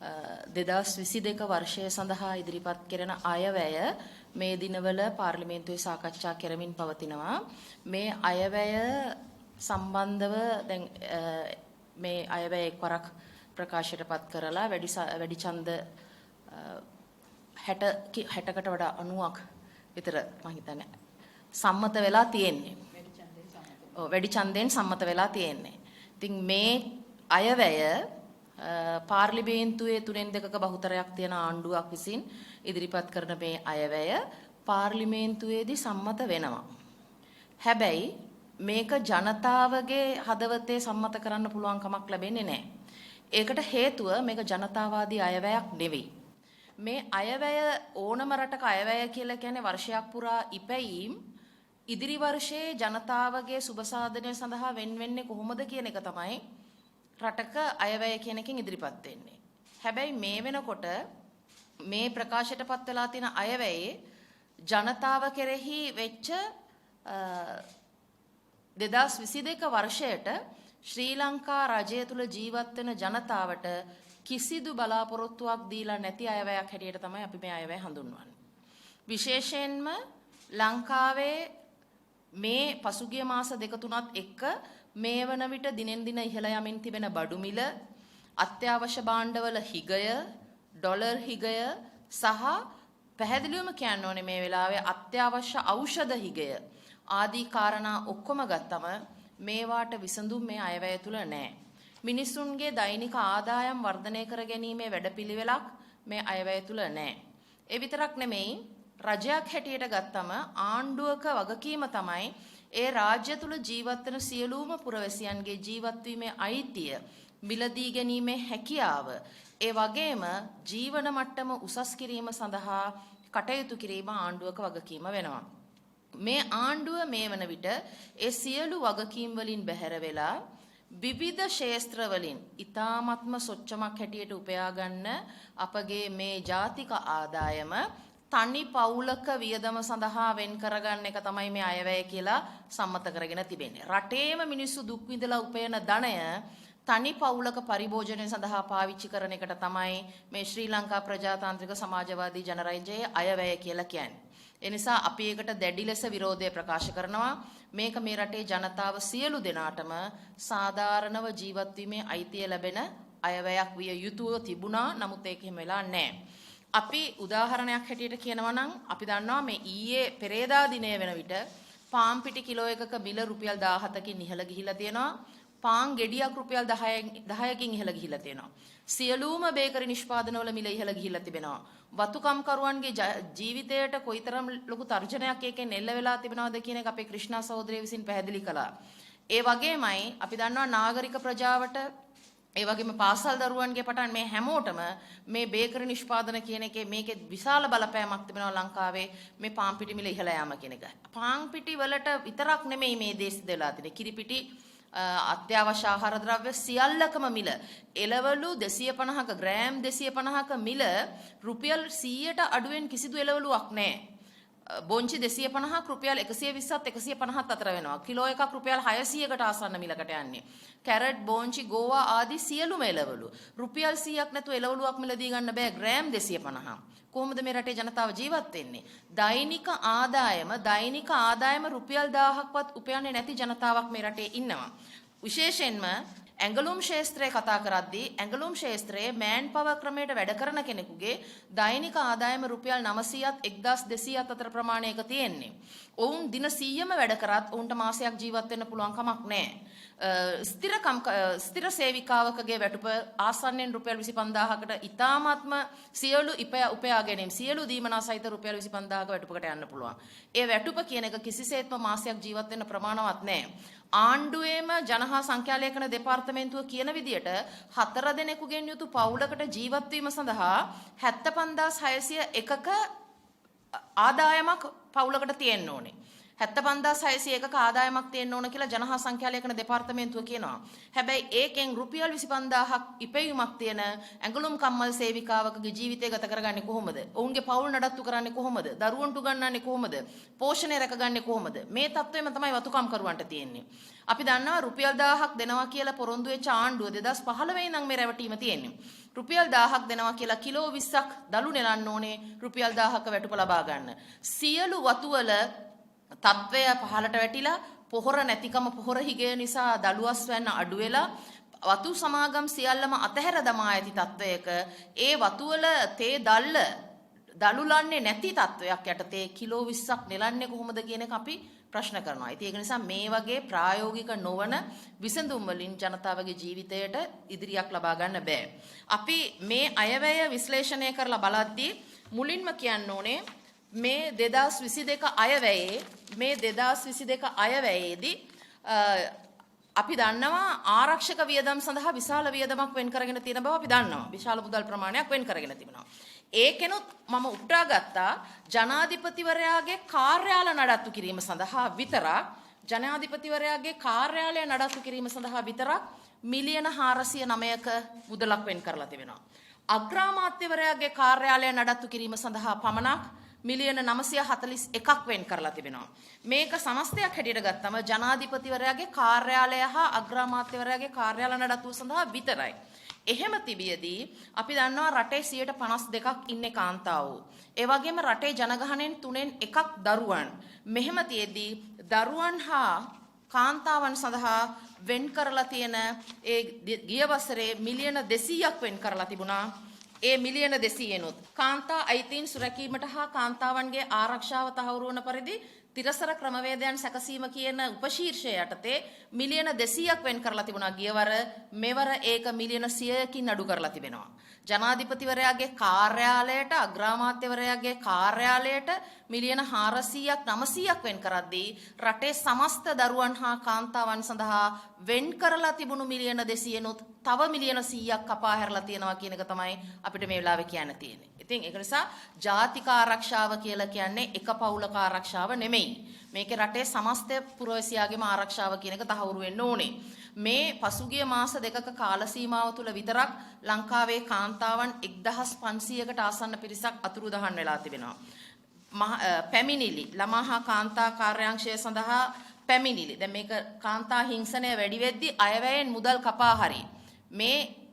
2022 වර්ෂය සඳහා ඉදිරිපත් කෙරෙන අයවැය මේ දිනවල පාර්ලිමේන්තුවේ සාකච්ඡා කරමින් පවතිනවා. මේ අයවැය සම්බන්ධව දැන් මේ අයවැය එක්වරක් ප්‍රකාශයටපත් කරලා වැඩි ඡන්ද 60කට වඩා 90ක් විතර මම හිතන්නේ සම්මත වෙලා තියෙන්නේ. වැඩි ඡන්දයෙන් සම්මත වෙලා තියෙන්නේ. ඉතින් මේ අයවැය පාර්ලිමේන්තුවේ 3/2ක බහුතරයක් තියෙන ආණ්ඩුවක් විසින් ඉදිරිපත් කරන මේ අයවැය පාර්ලිමේන්තුවේදී සම්මත වෙනවා. හැබැයි මේක ජනතාවගේ හදවතේ සම්මත කරන්න පුළුවන් කමක් ලැබෙන්නේ නැහැ. ඒකට හේතුව මේක ජනතාවාදී අයවැයක් නෙවෙයි. මේ අයවැය ඕනම රටක අයවැය කියලා කියන්නේ වර්ෂයක් පුරා ඉපැයීම් ඉදිරි වර්ෂයේ ජනතාවගේ සුබ සාධනය සඳහා වෙන් වෙන්නේ කොහොමද කියන එක තමයි රටක අයවැය කියන එකෙන් ඉදිරිපත් වෙන්නේ. හැබැයි මේ වෙනකොට මේ ප්‍රකාශයටපත් වෙලා තියෙන අයවැයේ ජනතාව කෙරෙහි වෙච්ච 2022 වර්ෂයට ශ්‍රී ලංකා රජය තුල ජීවත් වෙන ජනතාවට කිසිදු බලාපොරොත්තුවක් දීලා නැති අයවැයක් හැටියට තමයි අපි මේ අයවැය හඳුන්වන්නේ. විශේෂයෙන්ම ලංකාවේ මේ පසුගිය මාස දෙක තුනත් එක්ක මේ වන විට දිනෙන් දින ඉහළ යමින් තිබෙන බඩු මිල, අත්‍යවශ්‍ය භාණ්ඩවල හිගය, ඩොලර් හිගය සහ පැහැදිලිවම කියන්න ඕනේ මේ වෙලාවේ අත්‍යවශ්‍ය ඖෂධ හිගය ආදී කාරණා ඔක්කොම ගත්තම මේවාට විසඳුම් මේ අයවැය තුල නැහැ. මිනිසුන්ගේ දෛනික ආදායම් වර්ධනය කර ගැනීමේ වැඩපිළිවෙලක් මේ අයවැය තුල නැහැ. ඒ විතරක් නෙමෙයි රජයක් හැටියට ගත්තම ආණ්ඩුවක වගකීම තමයි ඒ රාජ්‍ය තුල ජීවත් වෙන සියලුම පුරවැසියන්ගේ ජීවත් වීමේ අයිතිය, මිලදී ගැනීමේ හැකියාව, ඒ වගේම ජීවන මට්ටම උසස් කිරීම සඳහා කටයුතු කිරීම ආණ්ඩුවක වගකීම වෙනවා. මේ ආණ්ඩුව මේ වන විට ඒ සියලු වගකීම් වලින් බැහැර වෙලා විවිධ ක්ෂේත්‍ර වලින් ඊ타ත්ම සොච්චමක් හැටියට උපයා ගන්න අපගේ මේ ජාතික ආදායම තනි පවුලක වියදම සඳහා වෙන් කරගන්න එක තමයි මේ අයවැය කියලා සම්මත කරගෙන තිබෙන්නේ. රටේම මිනිස්සු දුක් විඳලා උපයන ධනය තනි පවුලක පරිභෝජනය සඳහා පාවිච්චි කරන එකට තමයි මේ ශ්‍රී ලංකා ප්‍රජාතාන්ත්‍රික සමාජවාදී ජනරජයේ අයවැය කියලා කියන්නේ. ඒ නිසා අපි ඒකට දැඩි ලෙස විරෝධය ප්‍රකාශ කරනවා. මේක මේ රටේ ජනතාව සියලු දෙනාටම සාධාරණව ජීවත් වීමේ අයිතිය ලැබෙන අයවැයක් විය යුතුව තිබුණා. නමුත් ඒක එහෙම වෙලා නැහැ. අපි උදාහරණයක් හැටියට කියනවා නම් අපි දන්නවා මේ ඊයේ පෙරේදා දිනේ වෙන විට පාන් පිටි කිලෝ එකක මිල රුපියල් 17කින් ඉහළ ගිහිලා තියෙනවා. පාන් ගෙඩියක් රුපියල් 10කින් ඉහළ ගිහිලා තියෙනවා. සියලුම බේකරි නිෂ්පාදනවල මිල ඉහළ ගිහිලා තිබෙනවා. වතුකම්කරුවන්ගේ ජීවිතයට කොයිතරම් ලොකු තර්ජනයක් එකෙන් එල්ල වෙලා තිබෙනවද කියන එක අපේ ක්‍රිෂ්ණා සහෝදරිය විසින් පැහැදිලි කළා. ඒ වගේමයි අපි දන්නවා නාගරික ප්‍රජාවට ඒ වගේම පාසල් දරුවන්ගේ පටන් මේ හැමෝටම මේ බේකරි නිෂ්පාදන කියන එකේ මේකේ විශාල බලපෑමක් තිබෙනවා ලංකාවේ මේ පාන් පිටි මිල ඉහළ යාම කියන එක. පාන් පිටි වලට විතරක් නෙමෙයි මේ දේශ දෙලා තියෙන්නේ. කිරි පිටි අත්‍යවශ්‍ය ආහාර ද්‍රව්‍ය සියල්ලකම මිල එළවලු 250ක ග්‍රෑම් 250ක මිල රුපියල් 100ට අඩුවෙන් කිසිදු එළවලුවක් නැහැ. බොංචි 250ක් රුපියල් 120ත් 150ත් අතර වෙනවා. කිලෝ එකක් රුපියල් 600කට ආසන්න මිලකට යන්නේ. කැරට්, බොංචි, ගෝවා ආදී සියලුම එළවලු රුපියල් 100ක් නැතුව එළවලුවක් මිලදී ගන්න බෑ ග්‍රෑම් 250. කොහොමද මේ රටේ ජනතාව ජීවත් වෙන්නේ? දෛනික ආදායම රුපියල් 1000ක්වත් උපයන්නේ නැති ජනතාවක් මේ රටේ ඉන්නවා. විශේෂයෙන්ම ඇඟලුම් ක්ෂේත්‍රය කතා කරද්දී ඇඟලුම් ක්ෂේත්‍රයේ මෑන් පවර් ක්‍රමයට වැඩ කරන කෙනෙකුගේ දෛනික ආදායම රුපියල් 900ත් 1200ත් අතර ප්‍රමාණයක තියෙන්නේ. ඔවුන් දින 100ම වැඩ කරත් ඔවුන්ට මාසයක් ජීවත් වෙන්න පුළුවන් කමක් නැහැ. ස්ථිර සේවිකාවකගේ වැටුප ආසන්නෙන් රුපියල් 25000කට ඉතාමත්ම සියලු උපයා ගැනීම සියලු දීමනා සහිත රුපියල් 25000ක වැටුපකට යන්න පුළුවන්. ඒ වැටුප කියන එක කිසිසේත්ම මාසයක් ජීවත් වෙන්න ප්‍රමාණවත් නැහැ. ආණ්ඩුවේම ජනහා සංඛ්‍යාලේඛන දෙපාර්තමේන්තුව කියන විදියට 4 දෙනෙකුගෙන් යුතු පවුලකට ජීවත් වීම සඳහා 75601ක ආදායමක් පවුලකට තියෙන්න ඕනේ. 75601ක ආදායමක් තියෙන්න ඕන කියලා ජනහා සංඛ්‍යාලේඛන දෙපාර්තමේන්තුව කියනවා. හැබැයි ඒකෙන් රුපියල් 25000ක් ඉපැයුමක් තියෙන ඇඟලුම් කම්මල් සේවිකාවකගේ ජීවිතය ගත කරගන්නේ කොහොමද? ඔවුන්ගේ පවුල් නඩත්තු කරන්නේ කොහොමද? දරුවන්ට උගන්වන්නේ කොහොමද? පෝෂණය රැකගන්නේ කොහොමද? මේ තත්ත්වෙම තමයි වතුකම් කරුවන්ට තියෙන්නේ. අපි දන්නවා රුපියල් 1000ක් දෙනවා කියලා පොරොන්දු වෙච්ච ආණ්ඩුව 2015 ඉඳන් මේ රැවටීම තියෙන්නේ. රුපියල් 1000ක් දෙනවා කියලා කිලෝ 20ක් දළු නෙලන්න ඕනේ රුපියල් 1000ක වැටුප ලබා ගන්න. සියලු වතුවල තත්වය පහළට වැටිලා පොහොර නැතිකම පොහොර හිගය නිසා දළුවස් වැන්න අඩු වෙලා වතු සමාගම් සියල්ලම අතහැර දමා ඇති තත්වයක ඒ වතුවල තේ දළුලන්නේ නැති තත්වයක් යටතේ කිලෝ 20ක් නෙලන්නේ කොහොමද කියන එක අපි ප්‍රශ්න කරනවා. ඉතින් ඒක නිසා මේ වගේ ප්‍රායෝගික නොවන විසඳුම් වලින් ජනතාවගේ ජීවිතයට ඉදිරියක් ලබා ගන්න බෑ. අපි මේ අයවැය විශ්ලේෂණය කරලා බලද්දී මුලින්ම කියන්න ඕනේ මේ 2022 අයවැයේදී අපි දන්නවා ආරක්ෂක වියදම් සඳහා විශාල වියදමක් වෙන් කරගෙන තියෙන බව අපි දන්නවා. විශාල මුදල් ප්‍රමාණයක් වෙන් කරගෙන තිබෙනවා. ඒකෙනුත් මම උට්ටා ගත්තා ජනාධිපතිවරයාගේ කාර්යාල නඩත්තු කිරීම සඳහා විතරක් ජනාධිපතිවරයාගේ කාර්යාලය නඩත්තු කිරීම සඳහා විතරක් මිලියන 409ක මුදලක් වෙන් කරලා තිබෙනවා. අග්‍රාමාත්‍යවරයාගේ කාර්යාලය නඩත්තු කිරීම සඳහා පමණක් මිලියන 941ක් වෙන් කරලා තිබෙනවා. මේක සමස්තයක් හැටියට ගත්තම ජනාධිපතිවරයාගේ කාර්යාලය හා අග්‍රාමාත්‍යවරයාගේ කාර්යාල නඩත්තුව සඳහා විතරයි. එහෙම තිබියදී අපි දන්නවා රටේ 52ක් ඉන්නේ කාන්තාවෝ. ඒ වගේම රටේ ජනගහනයෙන් 3න් 1ක් දරුවන්. මෙහෙම තියෙද්දී දරුවන් හා කාන්තාවන් සඳහා වෙන් කරලා තියෙන ඒ ගිය වසරේ මිලියන 200ක් වෙන් කරලා තිබුණා. ඒ මිලියන 200නොත් කාන්තා අයිතීන් සුරැකීමට හා කාන්තාවන්ගේ ආරක්ෂාව තහවුරු වන පරිදි තිරසර ක්‍රමවේදයන් සැකසීම කියන උපශීර්ෂය යටතේ මිලියන 200ක් වෙන් කරලා තිබුණා ගියවර මෙවර ඒක මිලියන 100කින් අඩු කරලා තිබෙනවා. ජනාධිපතිවරයාගේ කාර්යාලයට අග්‍රාමාත්‍යවරයාගේ කාර්යාලයට මිලියන 400ක් 900ක් වෙන් කරද්දී රටේ සමස්ත දරුවන් හා කාන්තාවන් සඳහා වෙන් කරලා තිබුණු මිලියන 200නොත් තව මිලියන 100ක් කපා හැරලා තියෙනවා කියන එක තමයි අපිට මේ වෙලාවේ කියන්න තියෙන්නේ. ඉතින් ඒක නිසා ජාතික ආරක්ෂාව කියලා කියන්නේ එක පවුලක ආරක්ෂාව නෙමෙයි. මේකේ රටේ සමස්ත පුරවැසියාගේම ආරක්ෂාව කියන එක තහවුරු වෙන්න ඕනේ. මේ පසුගිය මාස දෙකක කාල සීමාව තුළ විතරක් ලංකාවේ කාන්තාවන් 1500කට ආසන්න පිරිසක් අතුරුදහන් වෙලා තිබෙනවා. පැමිණිලි ළමා හා කාන්තා කාර්යාංශය සඳහා පැමිණිලි. දැන් මේක කාන්තා හිංසනය වැඩි වෙද්දී අයවැයෙන් මුදල් කපා හරි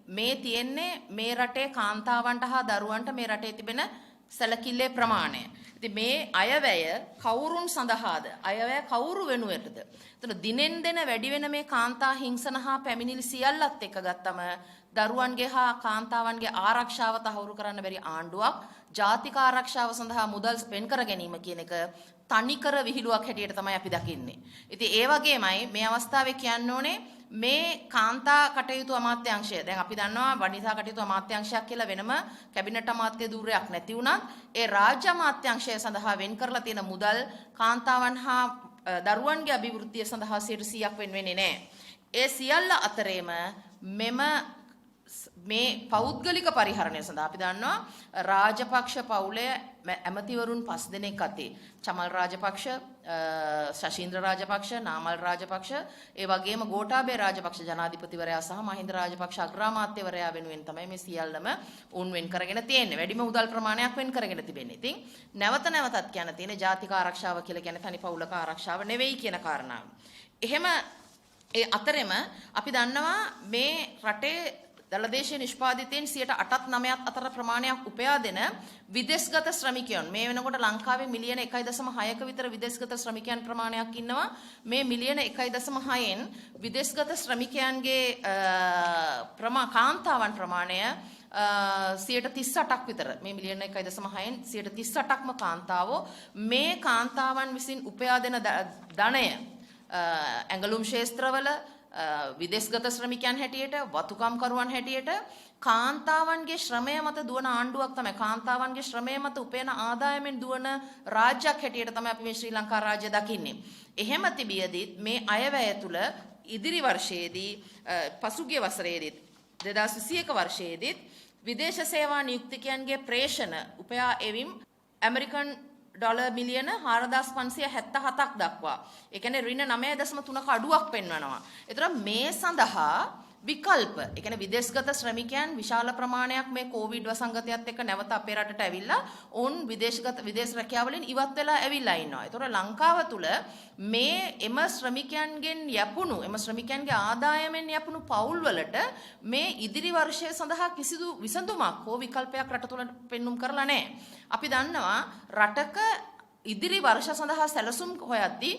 මේ තියෙන්නේ මේ රටේ කාන්තාවන්ට හා දරුවන්ට මේ රටේ තිබෙන සැලකිල්ලේ ප්‍රමාණය. ඉතින් මේ අයවැය කවුරුන් සඳහාද? අයවැය කවුරු වෙනුවටද? එතන දිනෙන් දින වැඩි වෙන මේ කාන්තා හිංසන හා පැමිණිලි සියල්ලත් එක්ක ගත්තම දරුවන්ගේ හා කාන්තාවන්ගේ ආරක්ෂාව තහවුරු කරන්න බැරි ආණ්ඩුවක් ජාතික ආරක්ෂාව සඳහා මුදල් ස්පෙන්ඩ් කර ගැනීම කියන එක තනිකර විහිළුවක් හැටියට තමයි අපි දකින්නේ. ඉතින් ඒ වගේමයි මේ අවස්ථාවේ කියන්න ඕනේ මේ කාන්තා කටයුතු අමාත්‍යාංශය දැන් අපි දන්නවා වනිතා කටයුතු අමාත්‍යාංශයක් කියලා වෙනම කැබිනට් අමාත්‍ය ධූරයක් නැති වුණත් ඒ රාජ්‍ය අමාත්‍යාංශය සඳහා වෙන් කරලා තියෙන මුදල් කාන්තාවන් හා දරුවන්ගේ අභිවෘද්ධිය සඳහා 100%ක් වෙන් වෙන්නේ නැහැ. ඒ සියල්ල අතරේම මේ පෞද්ගලික පරිහරණය සඳහා අපි දන්නවා රාජපක්ෂ පවුලේ ඇමතිවරුන් 5 දෙනෙක් අතේ චමල් රාජපක්ෂ, ශෂීන්ද්‍ර රාජපක්ෂ, නාමල් රාජපක්ෂ, ඒ වගේම ගෝඨාභය රාජපක්ෂ ජනාධිපතිවරයා සහ මහින්ද රාජපක්ෂ අග්‍රාමාත්‍යවරයා වෙනුවෙන් තමයි මේ සියල්ලම උන් වෙන් කරගෙන තියෙන්නේ. වැඩිම මුදල් ප්‍රමාණයක් වෙන් කරගෙන තිබෙන්නේ. ඉතින් නැවතත් කියන්න තියෙන්නේ ජාතික ආරක්ෂාව කියලා කියන්නේ තනි පවුලක ආරක්ෂාව නෙවෙයි කියන කාරණාව. එහෙම ඒ අතරෙම අපි දන්නවා මේ රටේ දළදේශීය නිෂ්පාදිතයන් 8.9ක් අතර ප්‍රමාණයක් උපයා දෙන විදේශගත ශ්‍රමිකයන් මේ වෙනකොට ලංකාවේ මිලියන 1.6ක විතර විදේශගත ශ්‍රමිකයන් ප්‍රමාණයක් ඉන්නවා. මේ මිලියන 1.6න් විදේශගත ශ්‍රමිකයන්ගේ කාන්තාවන් ප්‍රමාණය 38ක් විතර. මේ මිලියන 1.6න් 38ක්ම කාන්තාවෝ. මේ කාන්තාවන් විසින් උපයා දෙන ධනය ඇඟලුම් ශාස්ත්‍රවල විදේශගත ශ්‍රමිකයන් හැටියට වතුකම් කරුවන් හැටියට කාන්තාවන්ගේ ශ්‍රමය මත දුවන ආණ්ඩුවක් තමයි කාන්තාවන්ගේ ශ්‍රමය මත උපයන ආදායමෙන් දුවන රාජ්‍යයක් හැටියට තමයි අපි මේ ශ්‍රී ලංකා රාජ්‍ය දකින්නේ. එහෙම තිබියදීත් මේ අයවැය තුල ඉදිරි වර්ෂයේදී පසුගිය වසරේදීත් 2021 වර්ෂයේදීත් විදේශ සේවා නියුක්තිකයන්ගේ ප්‍රේෂණ උපයා එවීම ඇමරිකන් ඩොලර් මිලියන 4577ක් දක්වා. ඒ කියන්නේ ඍණ 9.3ක අඩුවක් පෙන්වනවා. ඒතර මේ සඳහා විකල්ප. ඒ කියන්නේ විදේශගත ශ්‍රමිකයන් විශාල ප්‍රමාණයක් මේ කොවිඩ් වසංගතයත් එක්ක නැවත අපේ රටට ඇවිල්ලා ඔවුන් විදේශ රැකියාවලින් ඉවත් වෙලා ඇවිල්ලා ඉන්නවා. ඒතර ලංකාව තුල මේ එම ශ්‍රමිකයන්ගෙන් යැපුණු එම ශ්‍රමිකයන්ගේ ආදායමෙන් යැපුණු පවුල් වලට මේ ඉදිරි වර්ෂය සඳහා කිසිදු විසඳුමක් හෝ විකල්පයක් රට තුල පෙන්눔 කරලා නැහැ. අපි දන්නවා රටක ඉදිරි වර්ෂ සඳහා සැලසුම් හොයද්දී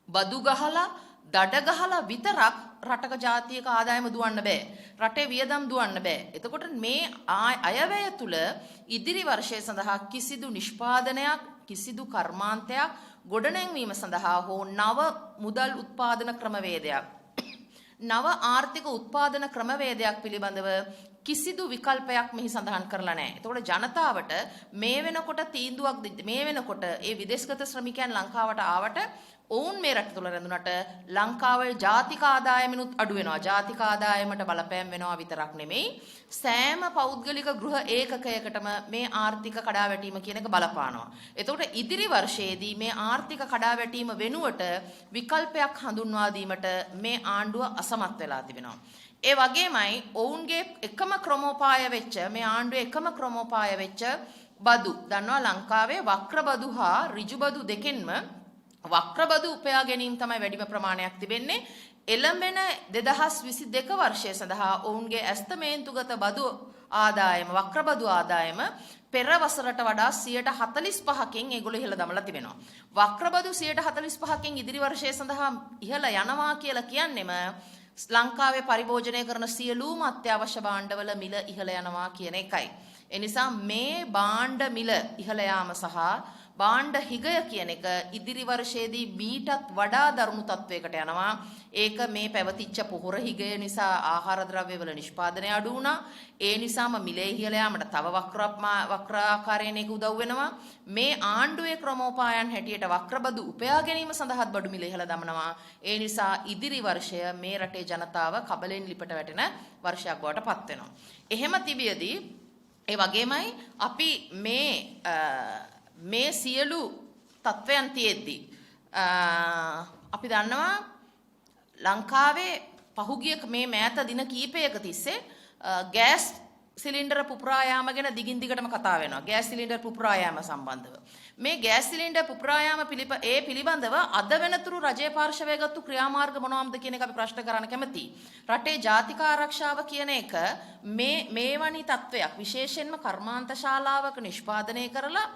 බදු ගහලා දඩ ගහලා විතරක් රටක ජාතියක ආදායම දුවන්න බෑ. රටේ වියදම් දුවන්න බෑ. එතකොට මේ අයවැය තුල ඉදිරි වර්ෂය සඳහා කිසිදු නිෂ්පාදනයක්, කිසිදු කර්මාන්තයක් ගොඩනැංවීම සඳහා හෝ නව මුදල් උත්පාදන ක්‍රමවේදයක්, නව ආර්ථික උත්පාදන ක්‍රමවේදයක් පිළිබඳව කිසිදු විකල්පයක් මෙහි සඳහන් කරලා නැහැ. එතකොට ජනතාවට මේ වෙනකොට තීන්දුවක් මේ වෙනකොට ඒ විදේශගත ශ්‍රමිකයන් ලංකාවට ආවට ඔවුන් මේ රට තුළ රැඳුනට ලංකාවේ ජාතික ආදායමිනුත් අඩු වෙනවා. ජාතික ආදායමට බලපෑම් වෙනවා විතරක් නෙමෙයි සෑම පෞද්ගලික ගෘහ ඒකකයකටම මේ ආර්ථික කඩාවැටීම කියන එක බලපානවා. එතකොට ඉදිරි වර්ෂයේදී මේ ආර්ථික කඩාවැටීම වෙනුවට විකල්පයක් හඳුන්වා දීමට මේ ආණ්ඩුව අසමත් වෙලා තිබෙනවා. ඒ වගේමයි ඔවුන්ගේ එකම ක්‍රමෝපාය වෙච්ච මේ ආණ්ඩුවේ එකම ක්‍රමෝපාය වෙච්ච බදු දන්නවා ලංකාවේ වක්‍ර බදු හා ඍජු බදු දෙකෙන්ම වක්‍ර බදු උපයා ගැනීම තමයි වැඩිම ප්‍රමාණයක් තිබෙන්නේ. එළඹෙන 2022 වර්ෂය සඳහා ඔවුන්ගේ ඇස්තමේන්තුගත බදු ආදායම වක්‍ර බදු ආදායම පෙර වසරට වඩා 45%කින් ඒගොල්ලෝ ඉහළ දමලා තිබෙනවා. වක්‍ර බදු 45%කින් ඉදිරි වර්ෂය සඳහා ඉහළ යනවා කියලා කියන්නේම ලංකාවේ පරිභෝජනය කරන සියලුම අත්‍යවශ්‍ය භාණ්ඩවල මිල ඉහළ යනවා කියන එකයි. ඒ නිසා මේ භාණ්ඩ මිල ඉහළ යාම සහ භාණ්ඩ හිගය කියන එක ඉදිරි වර්ෂයේදී මීටත් වඩා දරුණු තත්වයකට යනවා. ඒක මේ පැවතිච්ච පොහොර හිගය නිසා ආහාර ද්‍රව්‍ය වල නිෂ්පාදනය අඩු වුණා. ඒ නිසාම මිලේ ඉහළ යාමට තව වක්‍රාකාරයෙන් ඒක උදව් වෙනවා. මේ ආණ්ඩුවේ ක්‍රමෝපායන් හැටියට වක්‍රබදු උපයා ගැනීම සඳහාත් බඩු මිල ඉහළ දමනවා. ඒ නිසා ඉදිරි වර්ෂය මේ රටේ ජනතාව කබලෙන් ලිපට වැටෙන වර්ෂයක් බවට පත් වෙනවා. එහෙම තිබියදී ඒ වගේමයි අපි මේ සියලු තත්වයන් තියෙද්දී අපි දන්නවා ලංකාවේ පහුගිය මේ මෑත දින කීපයක තිස්සේ ගෑස් සිලින්ඩර පුපුරා යාම ගැන දිගින් දිගටම කතා වෙනවා. ගෑස් සිලින්ඩර් පුපුරා යාම සම්බන්ධව. මේ ගෑස් සිලින්ඩර් පුපුරා යාම පිළිබඳව අද වෙනතුරු රජයේ පාර්ශවය ගත්තු ක්‍රියාමාර්ග මොනවාද කියන එක අපි ප්‍රශ්න කරන්න කැමතියි. රටේ ජාතික ආරක්ෂාව කියන එක මේ වනි තත්වයක් විශේෂයෙන්ම කර්මාන්ත ශාලාවක නිෂ්පාදනය කරලා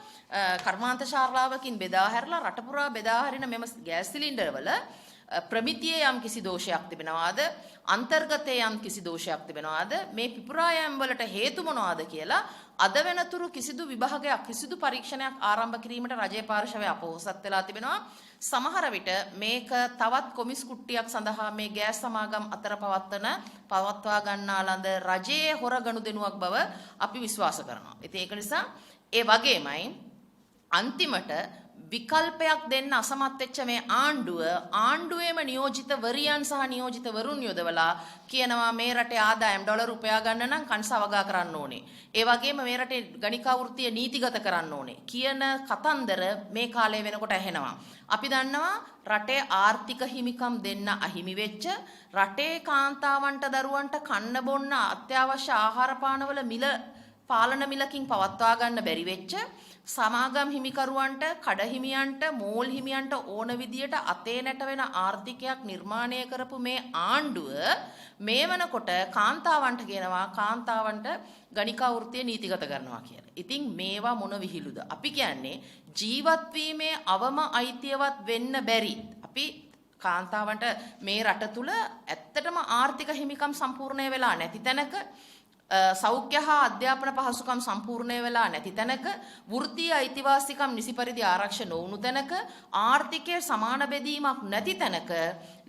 කර්මාන්ත ශාලාවකින් බෙදා හැරලා රට පුරා බෙදා හරින මෙම ගෑස් සිලින්ඩර් වල ප්‍රමිතියේ යම් කිසි දෝෂයක් තිබෙනවාද අන්තර්ගතයේ යම් කිසි දෝෂයක් තිබෙනවාද මේ පිපුරායම් වලට හේතු මොනවාද කියලා අද වෙනතුරු කිසිදු විභාගයක් කිසිදු පරීක්ෂණයක් ආරම්භ කිරීමට රජයේ පාර්ශවය අපොහොසත් වෙලා තිබෙනවා. සමහර විට මේක තවත් කොමිස් කුට්ටියක් සඳහා මේ ගෑස් සමාගම් අතර පවත්වා ගන්නා ලද රජයේ හොර ගනුදෙනුවක් බව අපි විශ්වාස කරනවා. ඉතින් ඒක නිසා ඒ වගේමයි අන්තිමට විකල්පයක් දෙන්න අසමත් වෙච්ච මේ ආණ්ඩුවේම නියෝජිතවරියන් සහ නියෝජිතවරුන් යොදවලා කියනවා මේ රටේ ආදායම් ඩොලර් උපයා ගන්න නම් කන්සා වගා කරන්න ඕනේ. ඒ වගේම මේ රටේ ගණිකා වෘත්තිය නීතිගත කරන්න ඕනේ කියන කතන්දර මේ කාලේ වෙනකොට ඇහෙනවා. අපි දන්නවා රටේ ආර්ථික හිමිකම් දෙන්න අහිමි වෙච්ච රටේ කාන්තාවන්ට දරුවන්ට කන්න බොන්න අත්‍යවශ්‍ය ආහාර පානවල මිල පාලන මිලකින් පවත්වා ගන්න බැරි වෙච්ච සමාගම් හිමිකරුවන්ට කඩ හිමියන්ට මෝල් හිමියන්ට ඕන විදියට අතේ නැට වෙන ආර්ථිකයක් නිර්මාණය කරපු මේ ආණ්ඩුව මේ වෙනකොට කාන්තාවන්ට කියනවා කාන්තාවන්ට ගණිකා වෘත්තිය නීතිගත කරනවා කියලා. ඉතින් මේවා මොන විහිළුද? අපි කියන්නේ ජීවත් වීමේ අවම අයිතියවත් වෙන්න බැරි. අපි කාන්තාවන්ට මේ රට තුල ඇත්තටම ආර්ථික හිමිකම් සම්පූර්ණ වෙලා නැති තැනක සෞඛ්‍ය හා අධ්‍යාපන පහසුකම් සම්පූර්ණ වෙලා නැති තැනක වෘත්තීය අයිතිවාසිකම් නිසි පරිදි ආරක්ෂා නොවුණු තැනක ආර්ථිකයේ සමාන බෙදීමක් නැති තැනක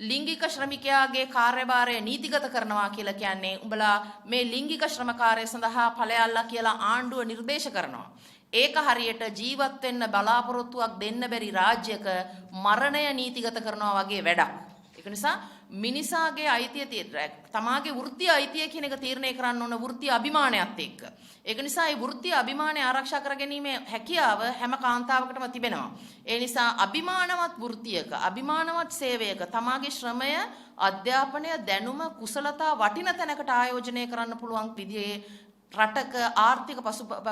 ලිංගික ශ්‍රමිකයාගේ කාර්යභාරය නීතිගත කරනවා කියලා කියන්නේ උඹලා මේ ලිංගික ශ්‍රමකාරය සඳහා ඵලයල්ලා කියලා ආණ්ඩුව නිර්දේශ කරනවා. ඒක හරියට ජීවත් වෙන්න බලාපොරොත්තුවක් දෙන්න බැරි රාජ්‍යක මරණය නීතිගත කරනවා වගේ වැඩක්. ඒක නිසා මිනිසාගේ අයිතිය තමාගේ වෘත්තීය අයිතිය කියන එක තීරණය කරන්න ඕන වෘත්තීය අභිමානයත් එක්ක. ඒක නිසා මේ වෘත්තීය අභිමානය ආරක්ෂා කරගැනීමේ හැකියාව හැම කාන්තාවකටම තිබෙනවා. ඒ නිසා අභිමානවත් වෘත්තියක අභිමානවත් සේවයක තමාගේ ශ්‍රමය අධ්‍යාපනය දැනුම කුසලතා වටින තැනකට ආයෝජනය කරන්න පුළුවන් විදිහේ රටක ආර්ථික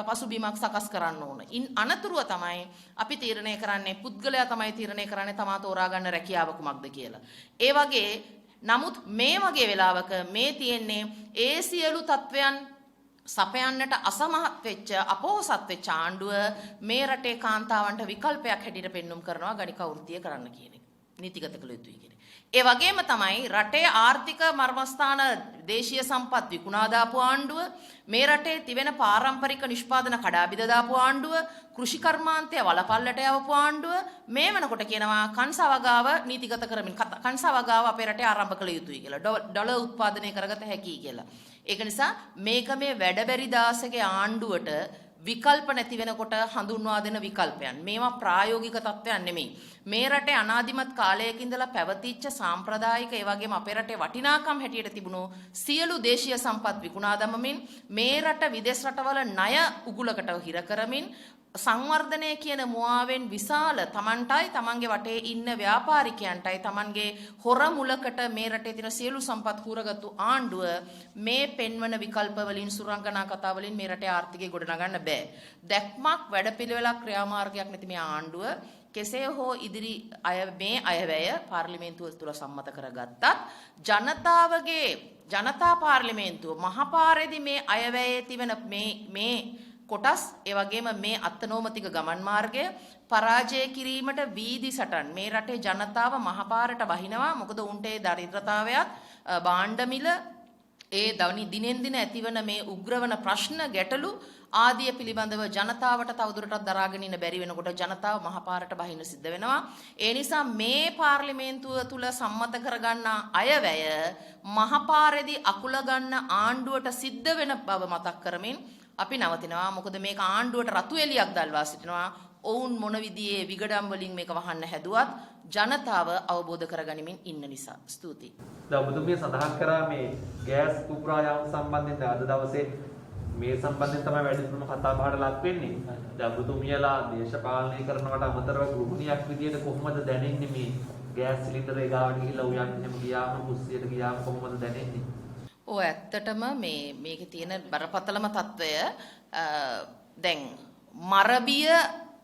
පසුබිමක් සකස් කරන්න ඕන. ඉන් අනතුරුව තමයි අපි තීරණය කරන්නේ පුද්ගලයා තමයි තීරණය කරන්නේ තමා තෝරා ගන්න රැකියාව කුමක්ද කියලා. ඒ වගේ නමුත් මේ වගේ වෙලාවක මේ තියෙන්නේ ඒ සියලු තත්වයන් සපයන්නට අසමහත් වෙච්ච අපොහොසත් වෙච්ච ආණ්ඩුව මේ රටේ කාන්තාවන්ට විකල්පයක් හැටියට පෙන්눔 කරනවා ගණිකා වෘත්තිය කරන්න කියන එක. නීතිගත කළ යුතුයි කියන එක. ඒ වගේම තමයි රටේ ආර්ථික මර්මස්ථාන දේශීය සම්පත් විකුණා දාපු ආණ්ඩුව මේ රටේ තිබෙන පාරම්පරික නිෂ්පාදන කඩා බිඳ දාපු ආණ්ඩුව කෘෂි කර්මාන්තය වලපල්ලට යවපු ආණ්ඩුව මේ වෙනකොට කියනවා කංසවගාව නීතිගත කරමින් කංසවගාව අපේ රටේ ආරම්භ කළ යුතුයි කියලා ඩොලර් උත්පාදනය කරගත හැකියි කියලා. ඒක නිසා මේක මේ වැඩබැරි දාසගේ ආණ්ඩුවට විකල්ප නැති වෙනකොට හඳුන්වා දෙන විකල්පයන්. මේවා ප්‍රායෝගික තත්ත්වයන් නෙමෙයි. මේ රටේ අනාදිමත් කාලයක ඉඳලා පැවතිච්ච සාම්ප්‍රදායික ඒ වගේම අපේ රටේ වටිනාකම් හැටියට තිබුණු සියලු දේශීය සම්පත් විකුණා දමමින් මේ රට විදේශ රටවල ණය උගුලකට හිර කරමින් සංවර්ධනය කියන මුවාවෙන් විශාල තමන්ටයි තමන්ගේ වටේ ඉන්න ව්‍යාපාරිකයන්ටයි තමන්ගේ හොර මුලකට මේ රටේ තියෙන සියලු සම්පත් හුරගත්තු ආණ්ඩුව මේ පෙන්වන විකල්ප වලින් සුරංගනා කතා වලින් මේ රටේ ආර්ථිකය ගොඩනගන්න බෑ. දැක්මක් වැඩපිළිවෙලක් ක්‍රියාමාර්ගයක් නැති මේ ආණ්ඩුව කෙසේ හෝ ඉදිරි මේ අයවැය පාර්ලිමේන්තුව තුළ සම්මත කරගත්තත් ජනතා පාර්ලිමේන්තුව මහපාරේදී මේ අයවැයේ තිබෙන මේ කොටස් ඒ වගේම මේ අත්නෝමතික ගමන් මාර්ගය පරාජය කිරීමට වීදි සටන් මේ රටේ ජනතාව මහපාරට බහිනවා. මොකද උන්ට ඒ දරිද්‍රතාවයත් භාණ්ඩ මිල ඒ දිනෙන් දින ඇතිවන මේ උග්‍රවන ප්‍රශ්න ගැටලු ආදිය පිළිබඳව ජනතාවට තවදුරටත් දරාගෙන ඉන්න බැරි වෙනකොට ජනතාව මහපාරට බහින්න සිද්ධ වෙනවා. ඒ නිසා මේ පාර්ලිමේන්තුව තුල සම්මත කරගන්න අයවැය මහපාරේදී අකුල ගන්න ආණ්ඩුවට සිද්ධ වෙන බව මතක් කරමින් අපි නවතිනවා. මොකද මේක ආණ්ඩුවට රතු එලියක් දැල්වා සිටිනවා. ඔවුන් මොන විදිහේ විගඩම් වලින් මේක වහන්න හැදුවත් ජනතාව අවබෝධ කරගනිමින් ඉන්න නිසා. ස්තුතියි. දැන් ඔබතුමිය සඳහන් කරා මේ ගෑස් කුපුරා යාම සම්බන්ධයෙන් අද දවසේ මේ සම්බන්ධයෙන් තමයි වැඩිපුරම කතා බහට ලක් වෙන්නේ. දැන් ඔබතුමියලා දේශපාලනය කරනවට අමතරව ගෘහිණියක් විදියට කොහොමද දැනෙන්නේ මේ ගෑස් සිලින්ඩරේ ගාවට ගිහිල්ලා උයන්නෙම ගියාම කුස්සියට ගියාම කොහොමද දැනෙන්නේ? ඇත්තටම මේකේ තියෙන බරපතලම తত্ত্বය දැන් මරබිය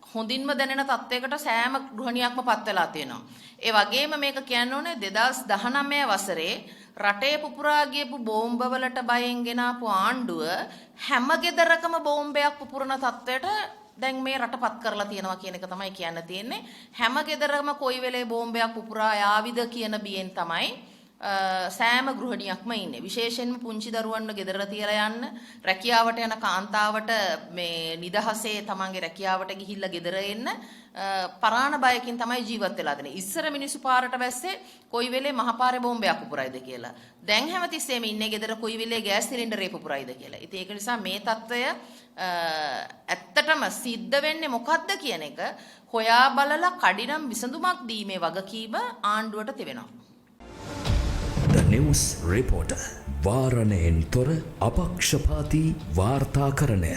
හොඳින්ම දැනෙන තත්වයකට සෑම ගෘහණියක්ම පත් වෙලා තියෙනවා. ඒ වගේම මේක කියන්න ඕනේ 2019 වසරේ රටේ පුපුරා ගියපු බෝම්බ වලට බයෙන් ගෙනාපු ආණ්ඩුව හැම ගෙදරකම බෝම්බයක් පුපුරන තත්වයට දැන් මේ රටපත් කරලා තියෙනවා කියන එක තමයි කියන්න තියෙන්නේ. හැම ගෙදරම කොයි වෙලේ බෝම්බයක් පුපුරා යාවිද කියන බියෙන් තමයි සෑම ගෘහණියක්ම ඉන්නේ. විශේෂයෙන්ම පුංචි දරුවන්ව ගෙදර තියලා යන්න රැකියාවට යන කාන්තාවට මේ නිදහසේ තමන්ගේ රැකියාවට ගිහිල්ලා ගෙදර එන්න පරාණ බයකින් තමයි ජීවත් වෙලා දෙන්නේ. ඉස්සර මිනිස්සු පාරට වැස්සේ කොයි වෙලේ මහපාරේ බෝම්බයක් පුපුරයිද කියලා. දැන් හැමතිස්සෙම ඉන්නේ ගෙදර කොයි වෙලේ ගෑස් සිලින්ඩරේ පුපුරයිද කියලා. ඉතින් ඒක නිසා මේ తত্ত্বය ඇත්තටම සිද්ධ වෙන්නේ මොකද්ද කියන එක හොයා බලලා කඩිනම් විසඳුමක් දීමේ වගකීම ආණ්ඩුවට තිබෙනවා. The News Reporter වාරණයෙන් තොර අපක්ෂපාතී වාර්තාකරණය